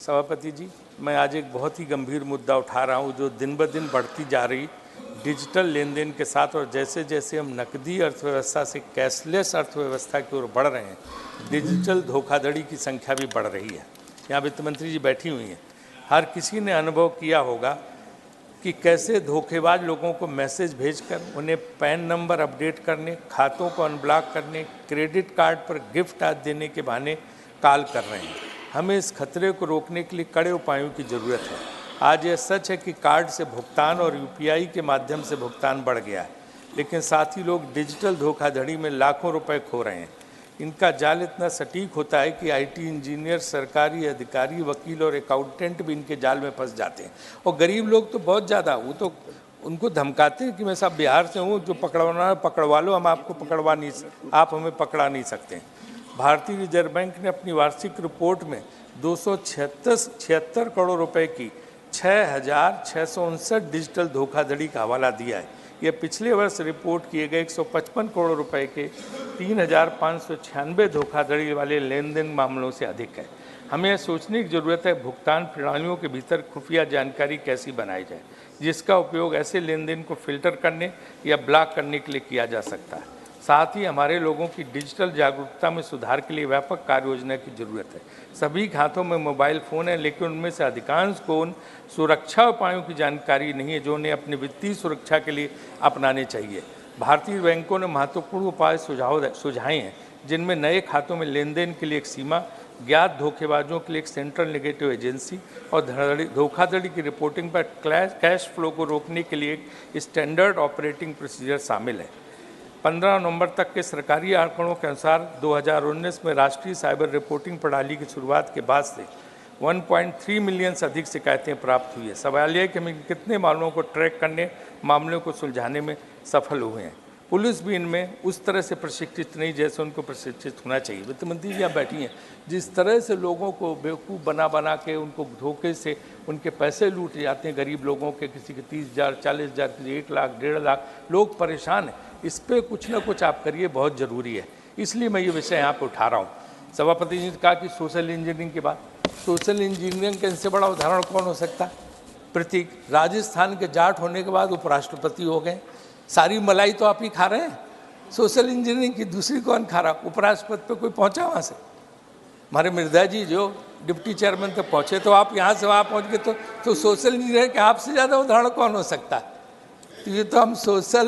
सभापति जी, मैं आज एक बहुत ही गंभीर मुद्दा उठा रहा हूं जो दिन ब दिन बढ़ती जा रही डिजिटल लेन देन के साथ, और जैसे जैसे हम नकदी अर्थव्यवस्था से कैशलेस अर्थव्यवस्था की ओर बढ़ रहे हैं, डिजिटल धोखाधड़ी की संख्या भी बढ़ रही है। यहाँ वित्त मंत्री जी बैठी हुई हैं। हर किसी ने अनुभव किया होगा कि कैसे धोखेबाज लोगों को मैसेज भेजकर उन्हें पैन नंबर अपडेट करने, खातों को अनब्लॉक करने, क्रेडिट कार्ड पर गिफ्ट आदि देने के बहाने कॉल कर रहे हैं। हमें इस खतरे को रोकने के लिए कड़े उपायों की ज़रूरत है। आज यह सच है कि कार्ड से भुगतान और यूपीआई के माध्यम से भुगतान बढ़ गया है, लेकिन साथ ही लोग डिजिटल धोखाधड़ी में लाखों रुपए खो रहे हैं। इनका जाल इतना सटीक होता है कि आईटी इंजीनियर, सरकारी अधिकारी, वकील और अकाउंटेंट भी इनके जाल में फंस जाते हैं। और गरीब लोग तो बहुत ज़्यादा, वो तो उनको धमकाते हैं कि मैं साहब बिहार से हूँ, जो पकड़वाना है पकड़वा लो, हम आपको पकड़वा नहीं, आप हमें पकड़ा नहीं सकते। भारतीय रिजर्व बैंक ने अपनी वार्षिक रिपोर्ट में 276 करोड़ रुपए की 6,659 डिजिटल धोखाधड़ी का हवाला दिया है। यह पिछले वर्ष रिपोर्ट किए गए 155 करोड़ रुपए के 3,596 धोखाधड़ी वाले लेन देन मामलों से अधिक है। हमें यह सोचने की ज़रूरत है भुगतान प्रणालियों के भीतर खुफिया जानकारी कैसी बनाई जाए, जिसका उपयोग ऐसे लेन देन को फिल्टर करने या ब्लॉक करने के लिए किया जा सकता है। साथ ही हमारे लोगों की डिजिटल जागरूकता में सुधार के लिए व्यापक कार्य योजना की जरूरत है। सभी के हाथों में मोबाइल फ़ोन है, लेकिन उनमें से अधिकांश को उन सुरक्षा उपायों की जानकारी नहीं है जो उन्हें अपनी वित्तीय सुरक्षा के लिए अपनाने चाहिए। भारतीय बैंकों ने महत्वपूर्ण उपाय सुझाए हैं, जिनमें नए खातों में लेन देन के लिए एक सीमा, ज्ञात धोखेबाजों के लिए एक सेंट्रल नेगेटिव एजेंसी और धोखाधड़ी की रिपोर्टिंग पर कैश फ्लो को रोकने के लिए एक स्टैंडर्ड ऑपरेटिंग प्रोसीजर शामिल है। 15 नवंबर तक के सरकारी आंकड़ों के अनुसार 2019 में राष्ट्रीय साइबर रिपोर्टिंग प्रणाली की शुरुआत के बाद से 1.3 मिलियन से अधिक शिकायतें प्राप्त हुई है। सवाल यह है कि हम कितने मामलों को ट्रैक करने, मामलों को सुलझाने में सफल हुए हैं। पुलिस भी इनमें उस तरह से प्रशिक्षित नहीं जैसे उनको प्रशिक्षित होना चाहिए। वित्त मंत्री जी यहाँ बैठी हैं, जिस तरह से लोगों को बेवकूफ़ बना के उनको धोखे से उनके पैसे लूट जाते हैं, गरीब लोगों के, किसी के 30,000, 40,000, किसी 1 लाख, 1.5 लाख, लोग परेशान हैं। इस पर कुछ ना कुछ आप करिए, बहुत ज़रूरी है। इसलिए मैं ये विषय यहाँ पर उठा रहा हूँ। सभापति जी ने कहा कि सोशल इंजीनियरिंग के बाद, सोशल इंजीनियरिंग का इनसे बड़ा उदाहरण कौन हो सकता है? प्रतीक राजस्थान के जाट होने के बाद उपराष्ट्रपति हो गए। सारी मलाई तो आप ही खा रहे हैं। सोशल इंजीनियरिंग की दूसरी कौन खा रहा? उपराष्ट्रपति पे कोई पहुंचा वहाँ से? हमारे मृदा जी जो डिप्टी चेयरमैन तक पहुँचे, तो आप यहाँ से वहाँ पहुँच गए, तो सोशल इंजीनियरिंग के आपसे ज़्यादा उदाहरण कौन हो सकता है? तो ये तो हम सोशल